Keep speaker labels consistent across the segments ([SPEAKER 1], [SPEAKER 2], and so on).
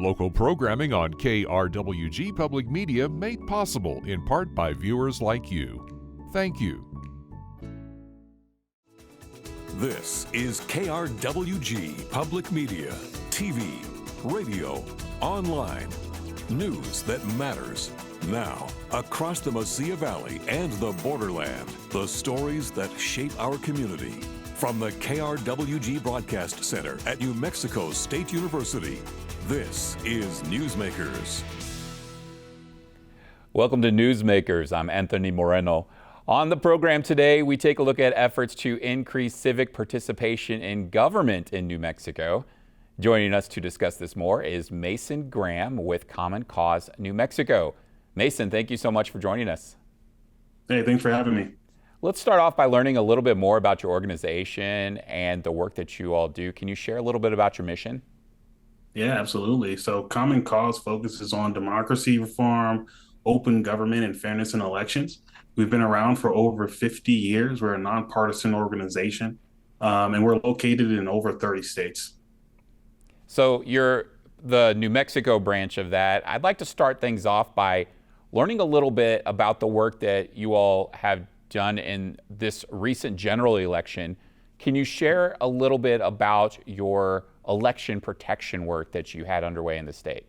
[SPEAKER 1] Local programming on KRWG Public Media made possible in part by viewers like you. Thank you.
[SPEAKER 2] This is KRWG Public Media, TV, radio, online, news that matters. Now, across the Mesilla Valley and the borderland, the stories that shape our community. From the KRWG Broadcast Center at New Mexico State University, this is Newsmakers.
[SPEAKER 3] Welcome to Newsmakers. I'm Anthony Moreno. On the program today, we take a look at efforts to increase civic participation in government in New Mexico. Joining us to discuss this more is Mason Graham with Common Cause New Mexico. Mason, thank you so much for joining us.
[SPEAKER 4] Hey, thanks for having me.
[SPEAKER 3] Let's start off by learning a little bit more about your organization and the work that you all do. Can you share a little bit about your mission?
[SPEAKER 4] Yeah, absolutely. So Common Cause focuses on democracy reform, open government, and fairness in elections. We've been around for over 50 years. We're a nonpartisan organization, and we're located in over 30 states.
[SPEAKER 3] So you're the New Mexico branch of that. I'd like to start things off by learning a little bit about the work that you all have done in this recent general election. Can you share a little bit about your election protection work that you had underway in the state?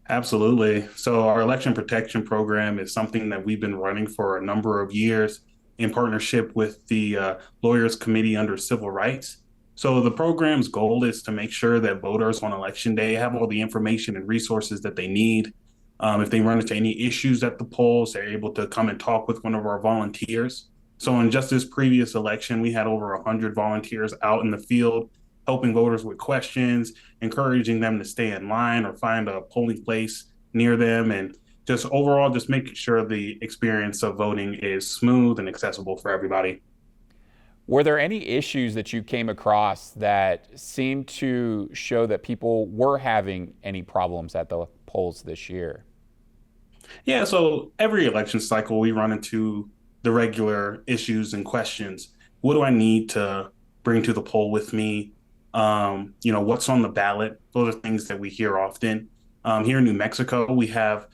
[SPEAKER 4] Absolutely. So our election protection program is something that we've been running for a number of years in partnership with the Lawyers Committee under Civil Rights. So the program's goal is to make sure that voters on election day have all the information and resources that they need. If they run into any issues at the polls, they're able to come and talk with one of our volunteers. So in just this previous election, we had over 100 volunteers out in the field, helping voters with questions, encouraging them to stay in line or find a polling place near them, and just overall just making sure the experience of voting is smooth and accessible for everybody.
[SPEAKER 3] Were there any issues that you came across that seemed to show that people were having any problems at the polls this year?
[SPEAKER 4] Yeah, so every election cycle, we run into the regular issues and questions. What do I need to bring to the poll with me? What's on the ballot? Those are things that we hear often. Here in New Mexico, we have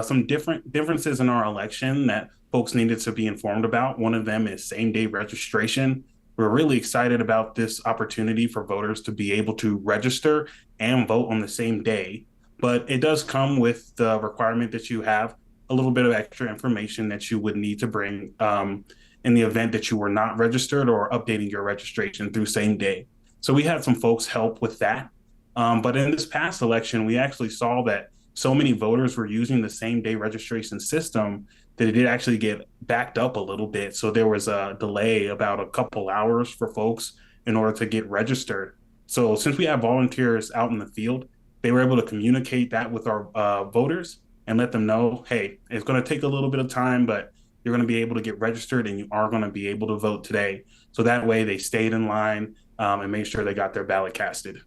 [SPEAKER 4] some differences in our election that folks needed to be informed about. One of them is same-day registration. We're really excited about this opportunity for voters to be able to register and vote on the same day. But it does come with the requirement that you have a little bit of extra information that you would need to bring in the event that you were not registered or updating your registration through same day. So we had some folks help with that. But in this past election, we actually saw that so many voters were using the same day registration system that it did actually get backed up a little bit. So there was a delay about a couple hours for folks in order to get registered. So since we have volunteers out in the field, they were able to communicate that with our voters and let them know, hey, it's going to take a little bit of time, but you're going to be able to get registered and you are going to be able to vote today. So that way they stayed in line and made sure they got their ballot casted.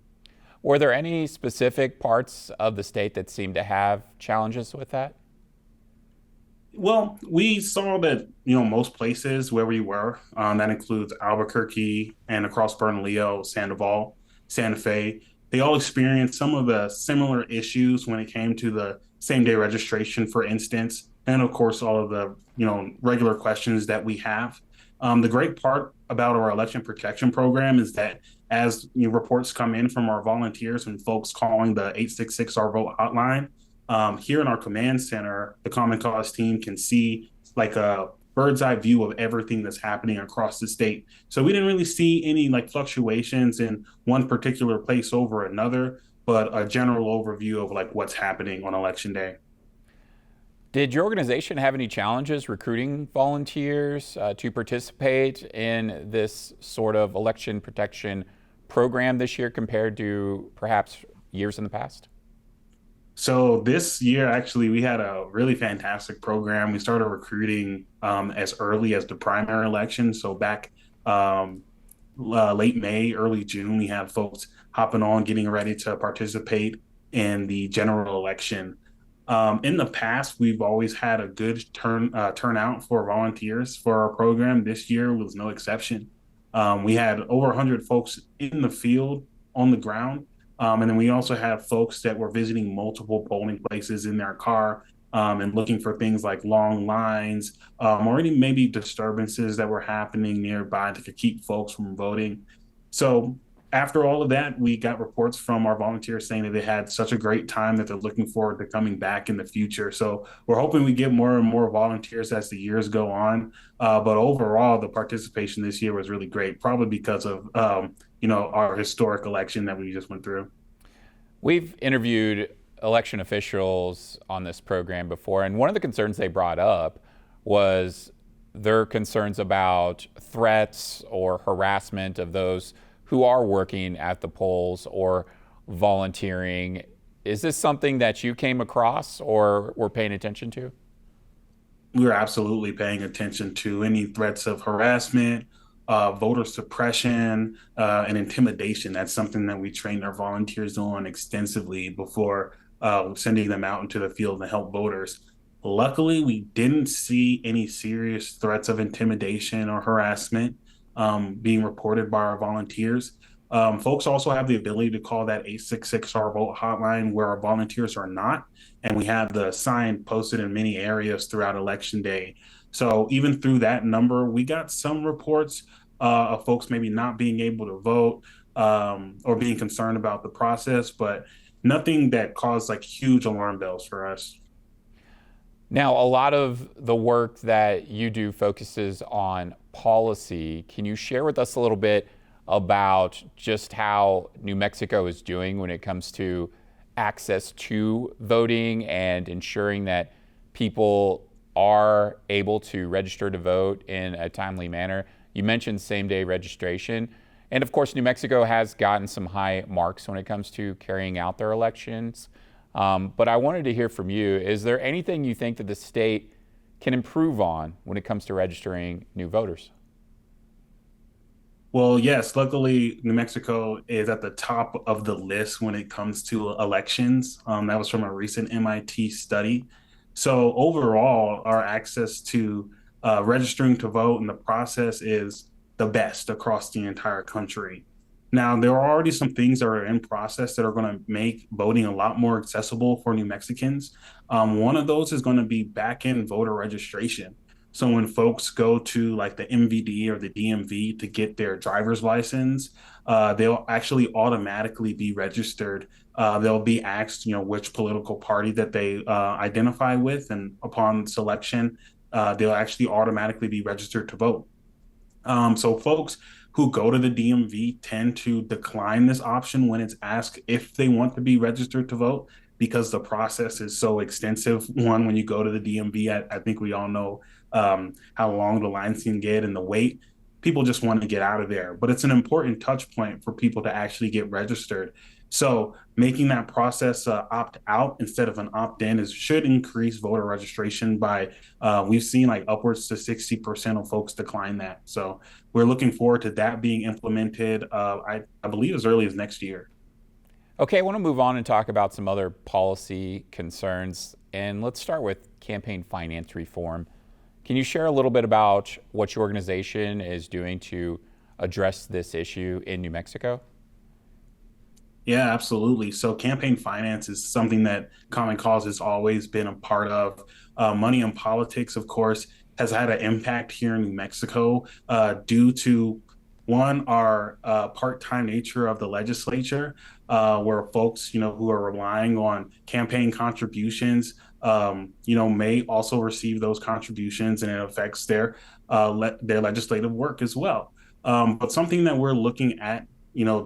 [SPEAKER 3] Were there any specific parts of the state that seemed to have challenges with that?
[SPEAKER 4] Well, we saw that, most places where we were, that includes Albuquerque and across Bernalillo, Sandoval, Santa Fe, they all experienced some of the similar issues when it came to the same day registration, for instance, and of course, all of the, regular questions that we have. The great part about our election protection program is that as reports come in from our volunteers and folks calling the 866 Our Vote hotline, here in our command center, the Common Cause team can see like a bird's eye view of everything that's happening across the state. So we didn't really see any fluctuations in one particular place over another, but a general overview of what's happening on election day.
[SPEAKER 3] Did your organization have any challenges recruiting volunteers to participate in this sort of election protection program this year compared to perhaps years in the past?
[SPEAKER 4] So this year, actually, we had a really fantastic program. We started recruiting as early as the primary election. So back late May, early June, we had folks hopping on, getting ready to participate in the general election. In the past, we've always had a good turnout for volunteers for our program. This year was no exception. We had over 100 folks in the field on the ground And then we also have folks that were visiting multiple polling places in their car, and looking for things like long lines, or any maybe disturbances that were happening nearby that could keep folks from voting. So after all of that, we got reports from our volunteers saying that they had such a great time that they're looking forward to coming back in the future. So we're hoping we get more and more volunteers as the years go on. But overall, the participation this year was really great, probably because of our historic election that we just went through.
[SPEAKER 3] We've interviewed election officials on this program before, and one of the concerns they brought up was their concerns about threats or harassment of those who are working at the polls or volunteering. Is this something that you came across or were paying attention to?
[SPEAKER 4] We're absolutely paying attention to any threats of harassment, voter suppression, and intimidation. That's something that we train our volunteers on extensively before sending them out into the field to help voters. Luckily, we didn't see any serious threats of intimidation or harassment being reported by our volunteers. Folks also have the ability to call that 866 Our Vote hotline where our volunteers are not. And we have the sign posted in many areas throughout Election Day. So even through that number, we got some reports of folks maybe not being able to vote, or being concerned about the process, but nothing that caused like huge alarm bells for us.
[SPEAKER 3] Now, a lot of the work that you do focuses on policy. Can you share with us a little bit about just how New Mexico is doing when it comes to access to voting and ensuring that people are able to register to vote in a timely manner? You mentioned same-day registration. And of course, New Mexico has gotten some high marks when it comes to carrying out their elections. But I wanted to hear from you. Is there anything you think that the state can improve on when it comes to registering new voters?
[SPEAKER 4] Well, yes, luckily, New Mexico is at the top of the list when it comes to elections. That was from a recent MIT study. So overall, our access to registering to vote and the process is the best across the entire country. Now, there are already some things that are in process that are going to make voting a lot more accessible for New Mexicans. One of those is going to be back-end voter registration. So when folks go to like the MVD or the DMV to get their driver's license, they'll actually automatically be registered. They'll be asked, which political party that they identify with, and upon selection, they'll actually automatically be registered to vote. So folks who go to the DMV tend to decline this option when it's asked if they want to be registered to vote, because the process is so extensive. One, when you go to the DMV, I think we all know how long the lines can get and the wait. People just want to get out of there, but it's an important touch point for people to actually get registered. So making that process opt out instead of an opt in should increase voter registration by, we've seen like upwards to 60% of folks decline that. So we're looking forward to that being implemented, I believe as early as next year.
[SPEAKER 3] Okay, I want to move on and talk about some other policy concerns. And let's start with campaign finance reform. Can you share a little bit about what your organization is doing to address this issue in New Mexico?
[SPEAKER 4] Yeah, absolutely. So campaign finance is something that Common Cause has always been a part of. Money in politics, of course, has had an impact here in New Mexico due to, one, our part-time nature of the legislature, where folks, who are relying on campaign contributions, may also receive those contributions, and it affects their legislative work as well. But something that we're looking at,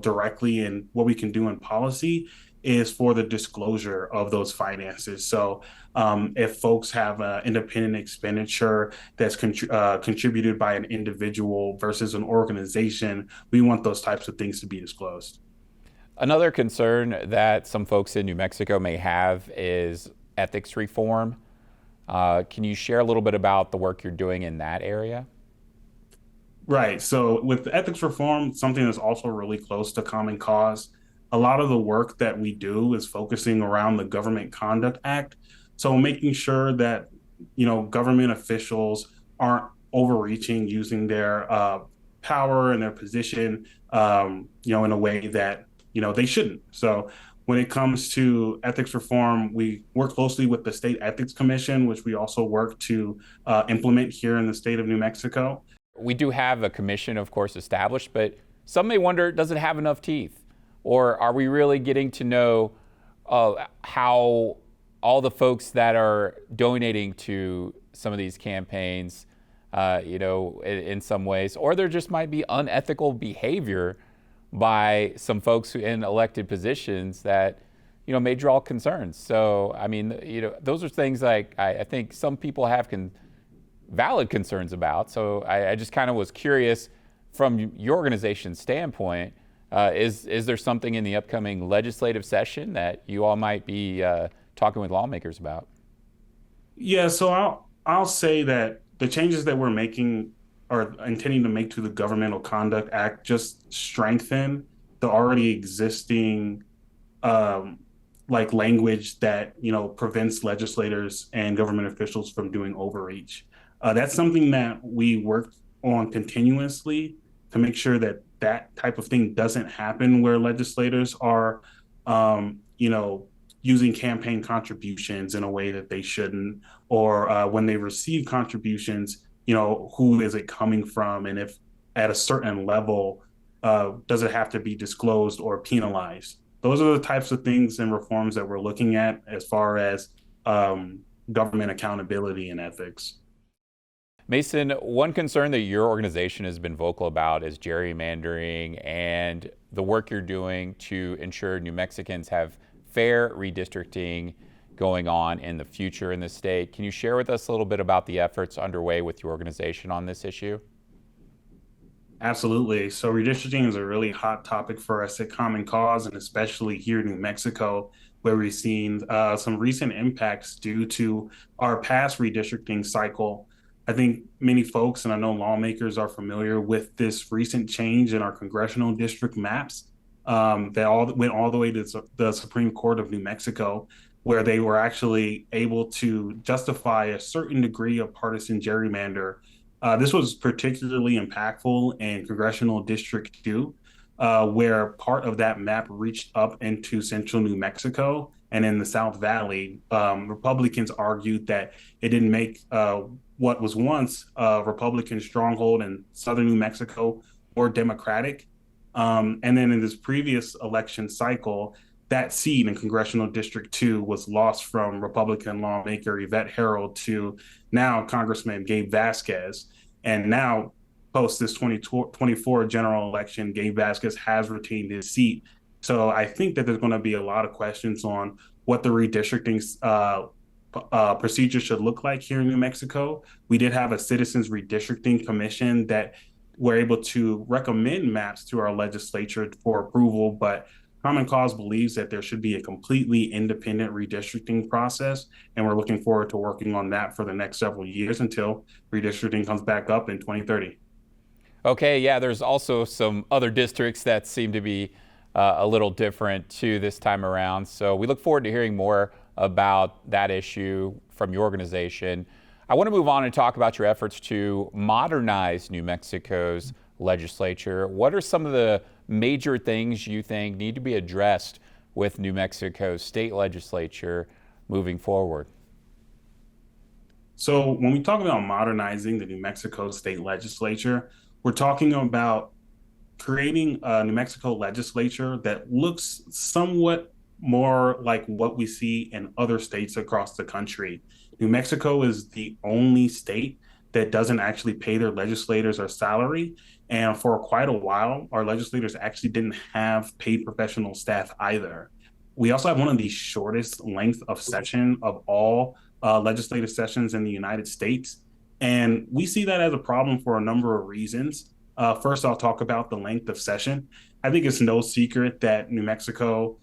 [SPEAKER 4] directly, and what we can do in policy is for the disclosure of those finances. So if folks have an independent expenditure that's contributed by an individual versus an organization, we want those types of things to be disclosed.
[SPEAKER 3] Another concern that some folks in New Mexico may have is ethics reform. Can you share a little bit about the work you're doing in that area?
[SPEAKER 4] Right. So with ethics reform, something that's also really close to Common Cause, a lot of the work that we do is focusing around the Government Conduct Act. So making sure that, government officials aren't overreaching, using their power and their position, in a way that they shouldn't. So when it comes to ethics reform, we work closely with the State Ethics Commission, which we also work to implement here in the state of New Mexico.
[SPEAKER 3] We do have a commission, of course, established, but some may wonder, does it have enough teeth? Or are we really getting to know how all the folks that are donating to some of these campaigns, in some ways, or there just might be unethical behavior by some folks in elected positions that, may draw concerns. So, I mean, those are things like I think some people have valid concerns about. So I just kind of was curious from your organization's standpoint, is there something in the upcoming legislative session that you all might be talking with lawmakers about?
[SPEAKER 4] Yeah, so I'll say that the changes that we're making or intending to make to the Governmental Conduct Act just strengthen the already existing language that prevents legislators and government officials from doing overreach. That's something that we work on continuously to make sure that that type of thing doesn't happen, where legislators are using campaign contributions in a way that they shouldn't, or when they receive contributions, who is it coming from, and if at a certain level, does it have to be disclosed or penalized? Those are the types of things and reforms that we're looking at as far as government accountability and ethics.
[SPEAKER 3] Mason, one concern that your organization has been vocal about is gerrymandering and the work you're doing to ensure New Mexicans have fair redistricting going on in the future in the state. Can you share with us a little bit about the efforts underway with your organization on this issue?
[SPEAKER 4] Absolutely. So redistricting is a really hot topic for us at Common Cause, and especially here in New Mexico, where we've seen some recent impacts due to our past redistricting cycle. I think many folks, and I know lawmakers, are familiar with this recent change in our congressional district maps that went all the way to the Supreme Court of New Mexico, where they were actually able to justify a certain degree of partisan gerrymander. This was particularly impactful in Congressional District 2, where part of that map reached up into central New Mexico. And in the South Valley, Republicans argued that it didn't make what was once a Republican stronghold in southern New Mexico more democratic. And then in this previous election cycle, that seat in Congressional District 2 was lost from Republican lawmaker Yvette Herald to now Congressman Gabe Vasquez. And now, post this 2024 general election, Gabe Vasquez has retained his seat. So I think that there's going to be a lot of questions on what the redistricting procedure should look like here in New Mexico. We did have a Citizens Redistricting Commission that were able to recommend maps to our legislature for approval, but Common Cause believes that there should be a completely independent redistricting process, and we're looking forward to working on that for the next several years until redistricting comes back up in 2030.
[SPEAKER 3] Okay, yeah, there's also some other districts that seem to be a little different too this time around. So we look forward to hearing more about that issue from your organization. I want to move on and talk about your efforts to modernize New Mexico's legislature. What are some of the major things you think need to be addressed with New Mexico's state legislature moving forward?
[SPEAKER 4] So when we talk about modernizing the New Mexico state legislature, we're talking about creating a New Mexico legislature that looks somewhat more like what we see in other states across the country. New Mexico is the only state that doesn't actually pay their legislators a salary. And for quite a while, our legislators actually didn't have paid professional staff either. We also have one of the shortest length of session of all legislative sessions in the United States. And we see that as a problem for a number of reasons. First, I'll talk about the length of session. I think it's no secret that New Mexico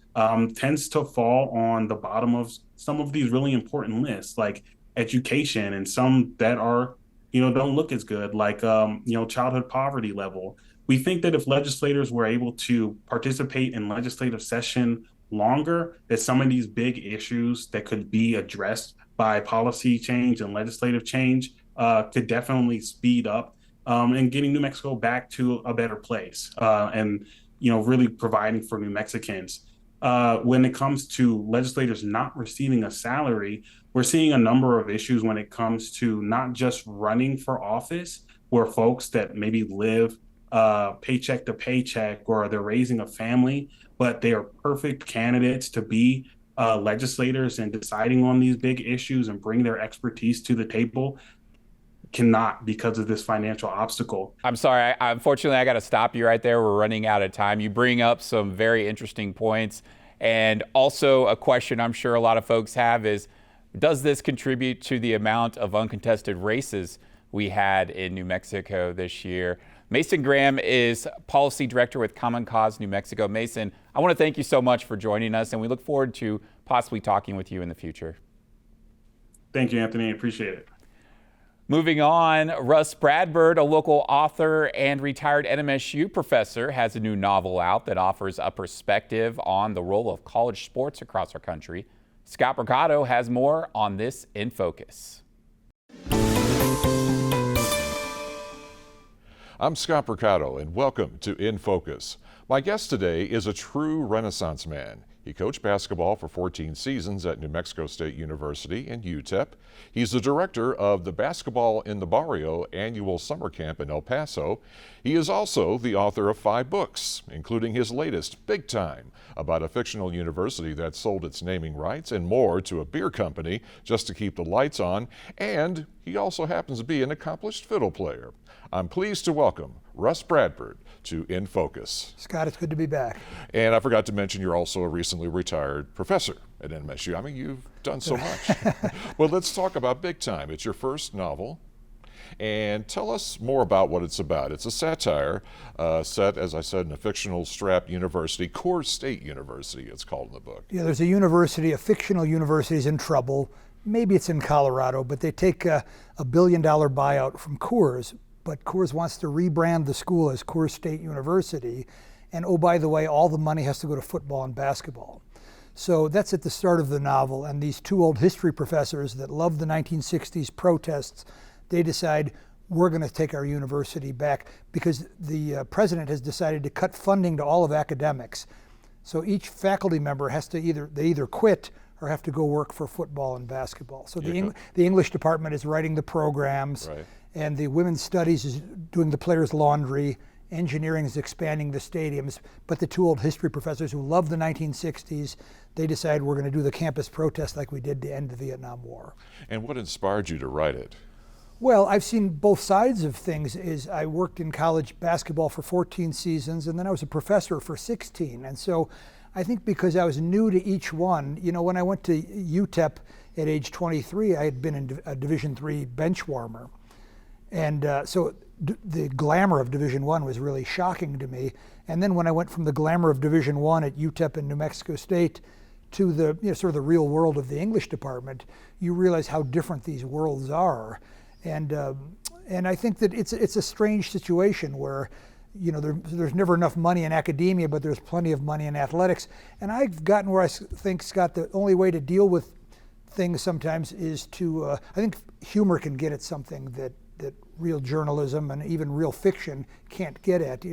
[SPEAKER 4] tends to fall on the bottom of some of these really important lists, like education, and some that are, don't look as good, like, childhood poverty level. We think that if legislators were able to participate in legislative session longer, that some of these big issues that could be addressed by policy change and legislative change could definitely speed up and getting New Mexico back to a better place. And really providing for New Mexicans. When it comes to legislators not receiving a salary, we're seeing a number of issues when it comes to not just running for office, where folks that maybe live paycheck to paycheck or they're raising a family, but they are perfect candidates to be legislators and deciding on these big issues and bring their expertise to the table, cannot because of this financial obstacle.
[SPEAKER 3] I'm sorry, unfortunately, I got to stop you right there. We're running out of time. You bring up some very interesting points. And also a question I'm sure a lot of folks have is, does this contribute to the amount of uncontested races we had in New Mexico this year? Mason Graham is Policy Director with Common Cause New Mexico. Mason, I want to thank you so much for joining us, and we look forward to possibly talking with you in the future.
[SPEAKER 4] Thank you, Anthony. I appreciate it.
[SPEAKER 3] Moving on, Rus Bradburd, a local author and retired NMSU professor, has a new novel out that offers a perspective on the role of college sports across our country. Scott Mercado has more on this in Focus.
[SPEAKER 1] I'm Scott Mercado, and welcome to In Focus. My guest today is a true Renaissance man. He coached basketball for 14 seasons at New Mexico State University and UTEP. He's the director of the Basketball in the Barrio annual summer camp in El Paso. He is also the author of 5 books, including his latest, Big Time, about a fictional university that sold its naming rights and more to a beer company just to keep the lights on. And he also happens to be an accomplished fiddle player. I'm pleased to welcome Rus Bradburd to In Focus.
[SPEAKER 5] Scott, it's good to be back.
[SPEAKER 1] And I forgot to mention you're also a recently retired professor at NMSU. I mean, you've done so much. Well, let's talk about Big Time. It's your first novel. And tell us more about what it's about. It's a satire set, as I said, in a fictional strapped university, Coors State University, it's called in the book.
[SPEAKER 5] Yeah, there's a university, a fictional university is in trouble. Maybe it's in Colorado, but they take a $1 billion buyout from Coors. But Coors wants to rebrand the school as Coors State University. And oh, by the way, all the money has to go to football and basketball. So that's at the start of the novel. And these 2 old history professors that love the 1960s protests, they decide we're going to take our university back because the president has decided to cut funding to all of academics. So each faculty member has to either quit or have to go work for football and basketball. So the English department is writing the programs.
[SPEAKER 1] Right.
[SPEAKER 5] And the women's studies is doing the players' laundry, engineering is expanding the stadiums, but the 2 old history professors who love the 1960s, they decide we're going to do the campus protest like we did to end the Vietnam War.
[SPEAKER 1] And what inspired you to write it?
[SPEAKER 5] Well, I've seen both sides of things. I worked in college basketball for 14 seasons, and then I was a professor for 16. And so I think because I was new to each one, when I went to UTEP at age 23, I had been a Division III bench warmer. And so the glamour of Division I was really shocking to me. And then when I went from the glamour of Division I at UTEP in New Mexico State to the sort of the real world of the English department, you realize how different these worlds are. And I think that it's a strange situation where there's never enough money in academia, but there's plenty of money in athletics. And I've gotten where I think, Scott, the only way to deal with things sometimes is to I think humor can get at something that real journalism and even real fiction can't get at.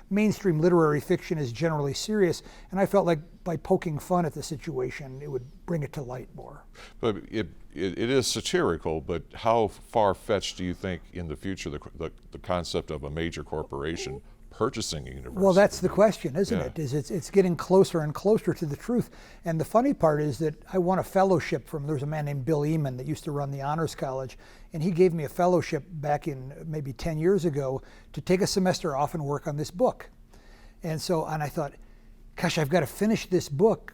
[SPEAKER 5] Mainstream literary fiction is generally serious, and I felt like by poking fun at the situation, it would bring it to light more.
[SPEAKER 1] But it is satirical, but how far-fetched do you think in the future the concept of a major corporation purchasing a university?
[SPEAKER 5] Well, that's the question, isn't it? It's getting closer and closer to the truth. And the funny part is that I won a fellowship there was a man named Bill Eman that used to run the Honors College, and he gave me a fellowship back in maybe 10 years ago to take a semester off and work on this book. And I thought, gosh, I've got to finish this book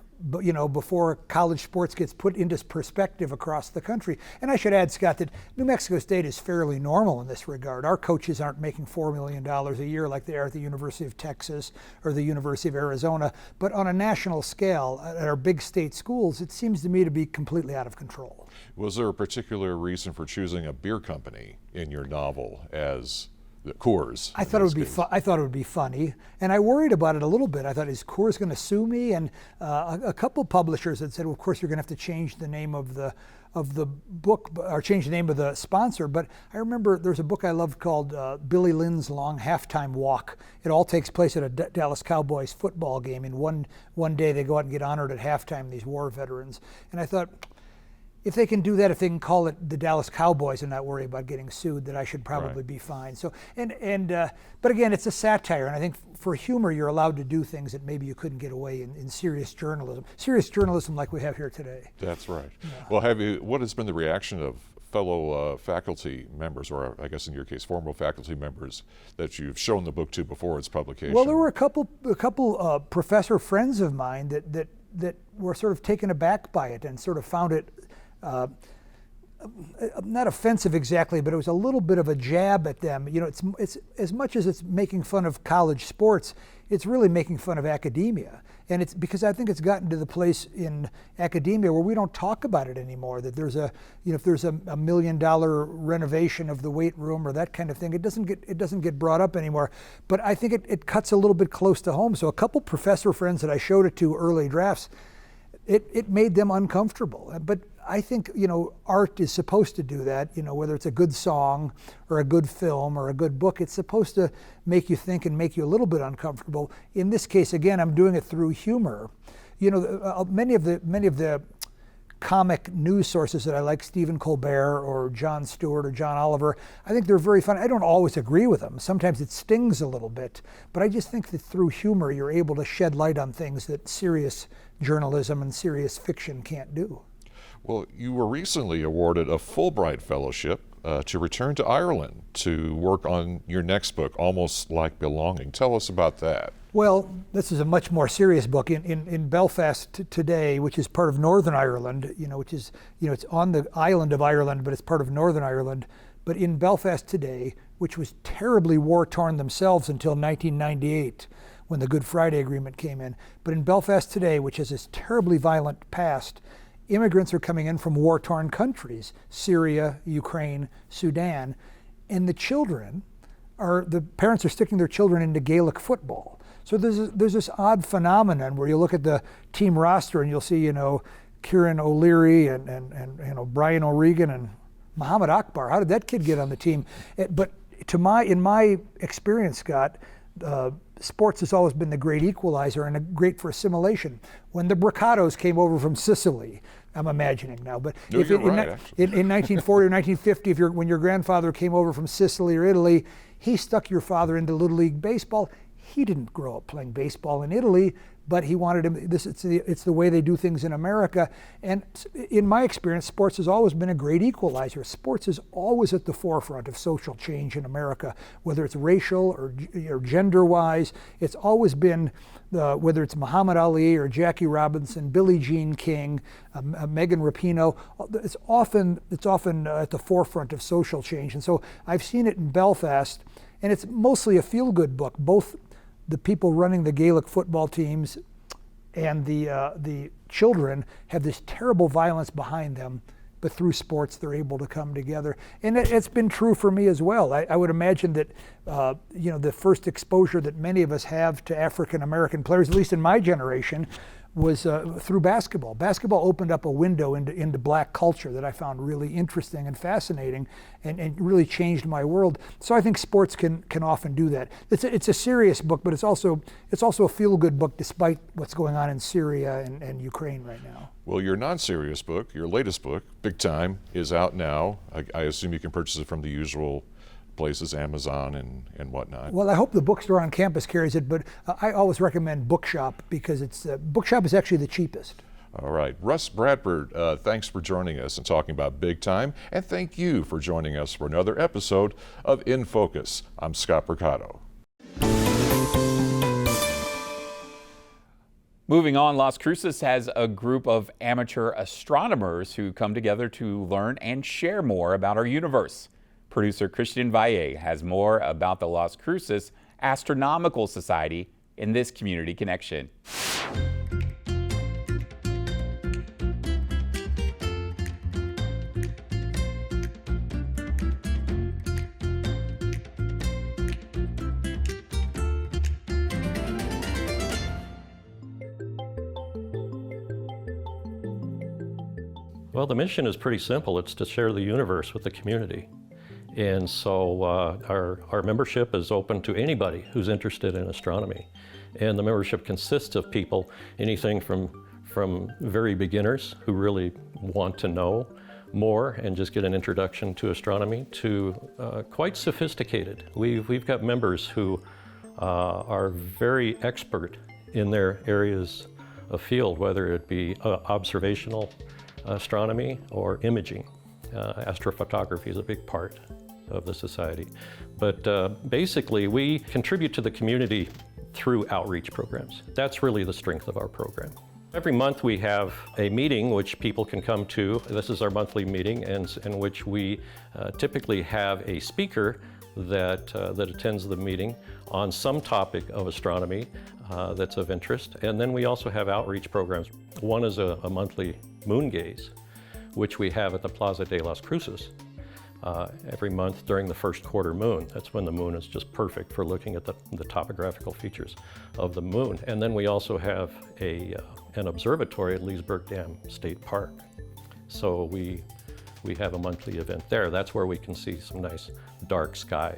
[SPEAKER 5] before college sports gets put into perspective across the country. And I should add, Scott, that New Mexico State is fairly normal in this regard. Our coaches aren't making $4 million a year like they are at the University of Texas or the University of Arizona. But on a national scale, at our big state schools, it seems to me to be completely out of control.
[SPEAKER 1] Was there a particular reason for choosing a beer company in your novel as Coors.
[SPEAKER 5] I thought it would be I thought it would be funny, and I worried about it a little bit. I thought, is Coors going to sue me? And a couple publishers had said, well, of course you're going to have to change the name of the book or change the name of the sponsor. But I remember there's a book I loved called Billy Lynn's Long Halftime Walk. It all takes place at a Dallas Cowboys football game. In one day they go out and get honored at halftime, these war veterans. And I thought, if they can do that, if they can call it the Dallas Cowboys and not worry about getting sued, that I should probably be fine. So, but again, it's a satire, and I think for humor, you're allowed to do things that maybe you couldn't get away in serious journalism like we have here today.
[SPEAKER 1] That's right. Yeah. Well, what has been the reaction of fellow faculty members, or I guess in your case, former faculty members that you've shown the book to before its publication?
[SPEAKER 5] Well, there were a couple professor friends of mine that were sort of taken aback by it and sort of found it not offensive exactly, but it was a little bit of a jab at them. You know, it's as much as it's making fun of college sports, it's really making fun of academia. And it's because I think it's gotten to the place in academia where we don't talk about it anymore, that there's if there's a $1 million renovation of the weight room or that kind of thing, it doesn't get brought up anymore. But I think it cuts a little bit close to home. So a couple professor friends that I showed it to early drafts, it made them uncomfortable. But I think, art is supposed to do that, whether it's a good song or a good film or a good book, it's supposed to make you think and make you a little bit uncomfortable. In this case, again, I'm doing it through humor. Many of the comic news sources that I like, Stephen Colbert or Jon Stewart or John Oliver, I think they're very fun. I don't always agree with them. Sometimes it stings a little bit, but I just think that through humor, you're able to shed light on things that serious journalism and serious fiction can't do.
[SPEAKER 1] Well, you were recently awarded a Fulbright Fellowship to return to Ireland to work on your next book, Almost Like Belonging. Tell us about that.
[SPEAKER 5] Well, this is a much more serious book. In Belfast today, which is part of Northern Ireland, which is, it's on the island of Ireland, but it's part of Northern Ireland. But in Belfast today, which was terribly war-torn themselves until 1998, when the Good Friday Agreement came in. But in Belfast today, which has this terribly violent past, immigrants are coming in from war-torn countries, Syria, Ukraine, Sudan, and the parents are sticking their children into Gaelic football. So there's this odd phenomenon where you look at the team roster and you'll see, Kieran O'Leary and Brian O'Regan and Muhammad Akbar. How did that kid get on the team? But in my experience, Scott, sports has always been the great equalizer and great for assimilation. When the Briccatos came over from Sicily, I'm imagining now, but
[SPEAKER 1] in
[SPEAKER 5] 1940 or 1950, when your grandfather came over from Sicily or Italy, he stuck your father into Little League baseball. He didn't grow up playing baseball in Italy, but he wanted him. It's the way they do things in America. And in my experience, sports has always been a great equalizer. Sports is always at the forefront of social change in America, whether it's racial or gender-wise. It's always been, whether it's Muhammad Ali or Jackie Robinson, Billie Jean King, Megan Rapinoe. It's often at the forefront of social change. And so I've seen it in Belfast, and it's mostly a feel-good book. Both the people running the Gaelic football teams and the children have this terrible violence behind them, but through sports they're able to come together. And it's been true for me as well. I would imagine that the first exposure that many of us have to African American players, at least in my generation, was through basketball. Basketball opened up a window into black culture that I found really interesting and fascinating, and really changed my world. So I think sports can often do that. It's a serious book, but it's also a feel-good book despite what's going on in Syria and Ukraine right now.
[SPEAKER 1] Well, your non-serious book, your latest book, Big Time, is out now. I assume you can purchase it from the usual places, Amazon and whatnot.
[SPEAKER 5] Well, I hope the bookstore on campus carries it, but I always recommend Bookshop because Bookshop is actually the cheapest.
[SPEAKER 1] All right. Rus Bradburd, thanks for joining us and talking about Big Time, and thank you for joining us for another episode of In Focus. I'm Scott Mercado.
[SPEAKER 3] Moving on, Las Cruces has a group of amateur astronomers who come together to learn and share more about our universe. Producer Christian Valle has more about the Las Cruces Astronomical Society in this Community Connection.
[SPEAKER 6] Well, the mission is pretty simple. It's to share the universe with the community. And so our membership is open to anybody who's interested in astronomy. And the membership consists of people, anything from very beginners who really want to know more and just get an introduction to astronomy to quite sophisticated. We've got members who are very expert in their areas of field, whether it be observational astronomy or imaging. Astrophotography is a big part of the society. But basically, we contribute to the community through outreach programs. That's really the strength of our program. Every month we have a meeting which people can come to. This is our monthly meeting, in which we typically have a speaker that attends the meeting on some topic of astronomy that's of interest. And then we also have outreach programs. One is a monthly moon gaze, which we have at the Plaza de las Cruces every month during the first quarter moon. That's when the moon is just perfect for looking at the topographical features of the moon. And then we also have an observatory at Leesburg Dam State Park. So we have a monthly event there. That's where we can see some nice dark sky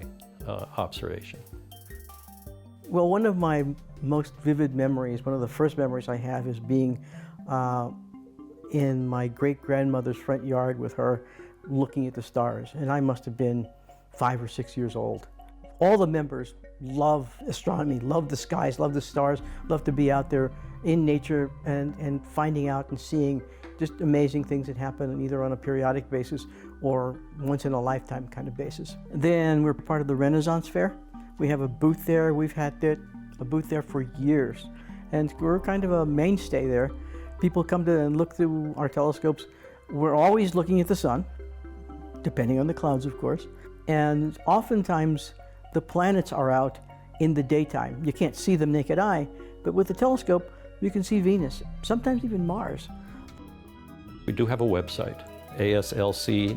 [SPEAKER 6] observation.
[SPEAKER 7] Well, one of my most vivid memories, one of the first memories I have, is being in my great-grandmother's front yard with her looking at the stars, and I must have been 5 or 6 years old. All the members love astronomy, love the skies, love the stars, love to be out there in nature and finding out and seeing just amazing things that happen either on a periodic basis or once in a lifetime kind of basis. Then we're part of the Renaissance Fair. We have a booth there. We've had a booth there for years, and we're kind of a mainstay there. People come to and look through our telescopes. We're always looking at the sun, depending on the clouds, of course. And oftentimes the planets are out in the daytime. You can't see them naked eye, but with the telescope, you can see Venus, sometimes even Mars.
[SPEAKER 6] We do have a website, aslc-nm.org.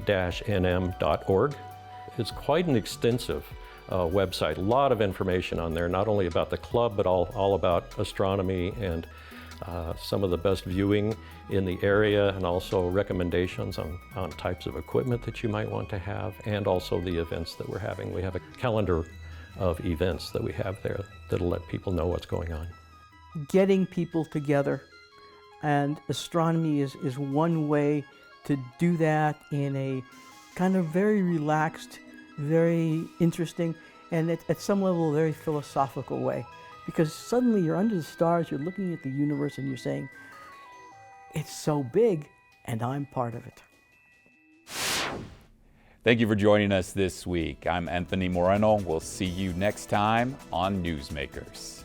[SPEAKER 6] It's quite an extensive website, a lot of information on there, not only about the club, but all about astronomy and some of the best viewing in the area, and also recommendations on types of equipment that you might want to have, and also the events that we're having. We have a calendar of events that we have there that'll let people know what's going on.
[SPEAKER 7] Getting people together, and astronomy is one way to do that in a kind of very relaxed, very interesting, and at some level a very philosophical way. Because suddenly you're under the stars, you're looking at the universe, and you're saying, it's so big, and I'm part of it.
[SPEAKER 3] Thank you for joining us this week. I'm Anthony Moreno. We'll see you next time on Newsmakers.